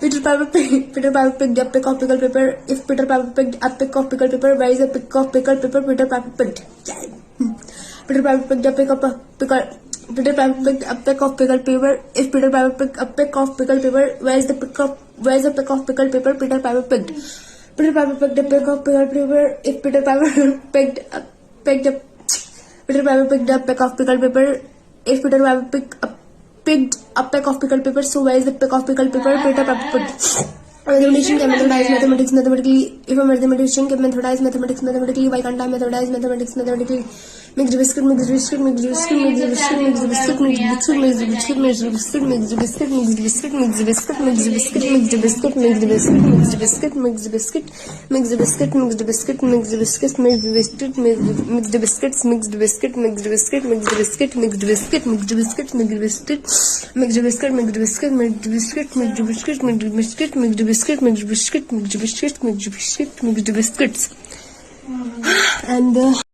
Peter Piper picked up pick of pickled paper. If Peter Piper picked up pick of pickled paper, where is the pick of pickled paper Peter Piper picked? Peter Piper picked up pick of pickle. Peter Piper picked up pick of pickled paper. If Peter Piper picked up pick of pickled paper, where is the pick of pickled paper Peter Piper picked? Peter Piper picked up pick of pickled paper. If Peter Piper picked up Peter Piper picked up pick of pickled paper. If Peter Piper picked up pack of pickled paper, so where is the pack of pickled paper Peter Piper picked? A mathematician can methodize mathematics mathematically. If a mathematician can methodize mathematics mathematically, why can't I methodize mathematics mathematically? Mix the biscuit, mix the biscuit, mix the biscuit, mix the biscuit, mix the biscuit, mix the biscuit, mix the biscuit, mix the biscuit, mix the biscuit, mix the biscuit, mix the biscuit, mix the biscuit, mix the biscuit, mix the biscuit, mix the biscuit, mix the biscuit, mix the biscuit, mix the biscuit, mix the biscuit, mix the biscuits, mix the biscuit, mix the biscuit, mix the biscuit, mix the biscuit, mix the biscuit, mix the biscuit, mix the biscuit, mix the biscuit, mix the biscuit, mix the biscuit, mix the biscuit, mix the biscuit, mix the biscuit, mix the biscuit, mix the biscuit, mix the biscuit, mix the biscuits, and